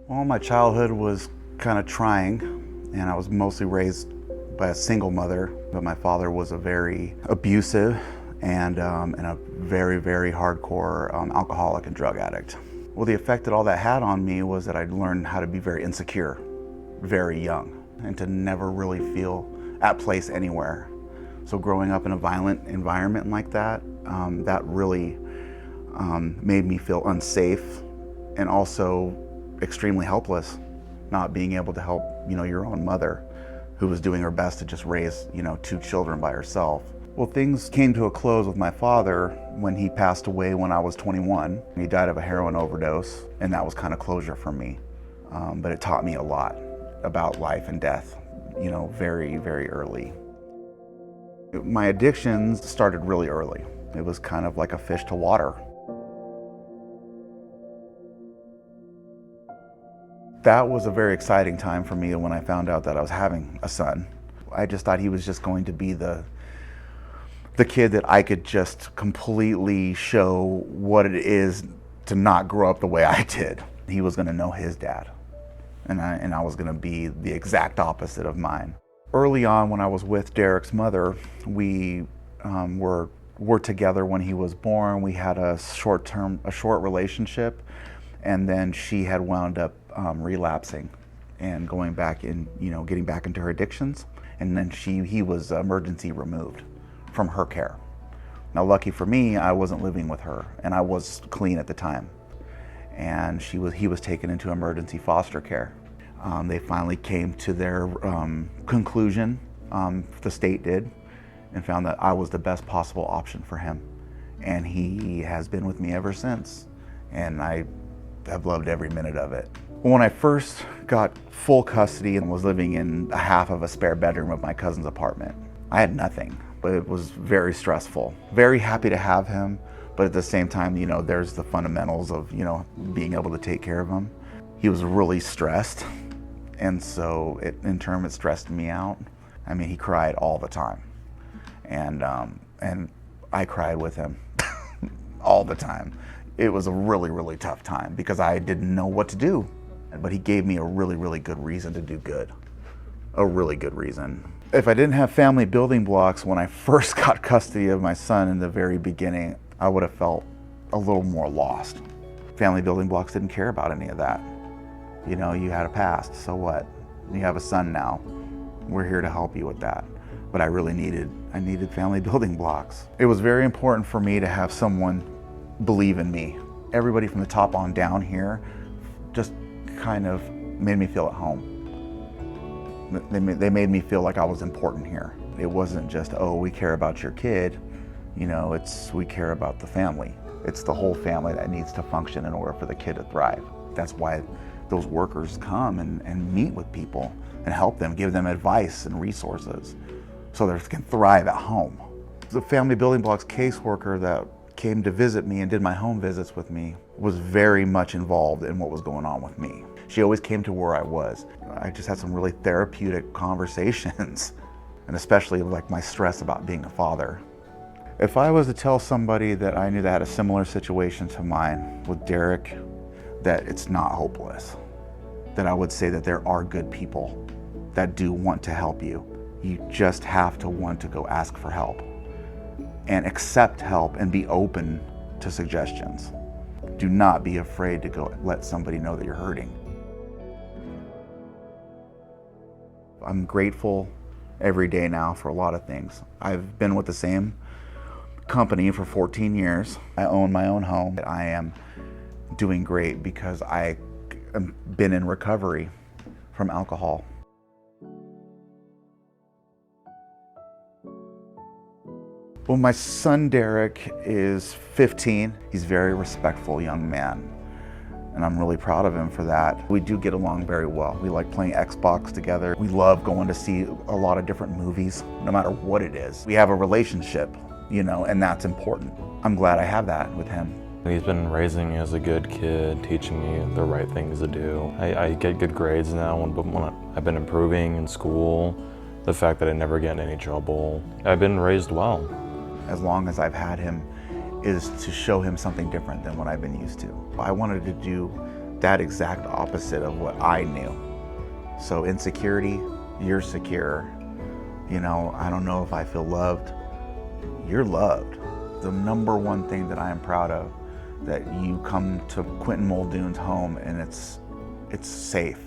Well, my childhood was kind of trying, and I was mostly raised by a single mother, but my father was a very abusive and a very, very hardcore alcoholic and drug addict. Well, the effect that all that had on me was that I learned how to be very insecure, very young, and to never really feel at place anywhere. So growing up in a violent environment like that, that really made me feel unsafe and also extremely helpless, not being able to help, your own mother who was doing her best to just raise, two children by herself. Well, things came to a close with my father when he passed away when I was 21. He died of a heroin overdose, and that was kind of closure for me. But it taught me a lot about life and death, very, very early. My addictions started really early. It was kind of like a fish to water. That was a very exciting time for me when I found out that I was having a son. I just thought he was just going to be the kid that I could just completely show what it is to not grow up the way I did. He was going to know his dad, and I was going to be the exact opposite of mine. Early on, when I was with Derik's mother, we were together when he was born. We had a short relationship, and then she had wound up relapsing and going back in, getting back into her addictions. And then he was emergency removed from her care. Now, lucky for me, I wasn't living with her, and I was clean at the time. And he was taken into emergency foster care. They finally came to their conclusion, the state did, and found that I was the best possible option for him. And he has been with me ever since, and I have loved every minute of it. When I first got full custody and was living in a half of a spare bedroom of my cousin's apartment, I had nothing, but it was very stressful. Very happy to have him, but at the same time, there's the fundamentals of, being able to take care of him. He was really stressed, and so in turn, it stressed me out. I mean, he cried all the time, and I cried with him all the time. It was a really, really tough time because I didn't know what to do. But he gave me a really, really good reason to do good. A really good reason. If I didn't have family building blocks when I first got custody of my son in the very beginning, I would have felt a little more lost. Family building blocks didn't care about any of that. You had a past, so what? You have a son now. We're here to help you with that. But I needed family building blocks. It was very important for me to have someone believe in me. Everybody from the top on down here just kind of made me feel at home. They made me feel like I was important here. It wasn't just, oh, we care about your kid. We care about the family. It's the whole family that needs to function in order for the kid to thrive. That's why those workers come and meet with people and help them, give them advice and resources so they can thrive at home. The family building blocks caseworker that came to visit me and did my home visits with me was very much involved in what was going on with me. She always came to where I was. I just had some really therapeutic conversations, and especially like my stress about being a father. If I was to tell somebody that I knew that had a similar situation to mine with Derik, that it's not hopeless, then I would say that there are good people that do want to help you. You just have to want to go ask for help and accept help and be open to suggestions. Do not be afraid to go let somebody know that you're hurting. I'm grateful every day now for a lot of things. I've been with the same company for 14 years. I own my own home. I am doing great because I have been in recovery from alcohol. Well, my son Derik is 15. He's a very respectful young man, and I'm really proud of him for that. We do get along very well. We like playing Xbox together. We love going to see a lot of different movies, no matter what it is. We have a relationship, and that's important. I'm glad I have that with him. He's been raising me as a good kid, teaching me the right things to do. I get good grades now, when I've been improving in school, the fact that I never get in any trouble. I've been raised well. As long as I've had him, is to show him something different than what I've been used to. I wanted to do that exact opposite of what I knew. So insecurity, you're secure. You know, I don't know if I feel loved. You're loved. The number one thing that I am proud of, that you come to Quintin Muldoon's home and it's safe.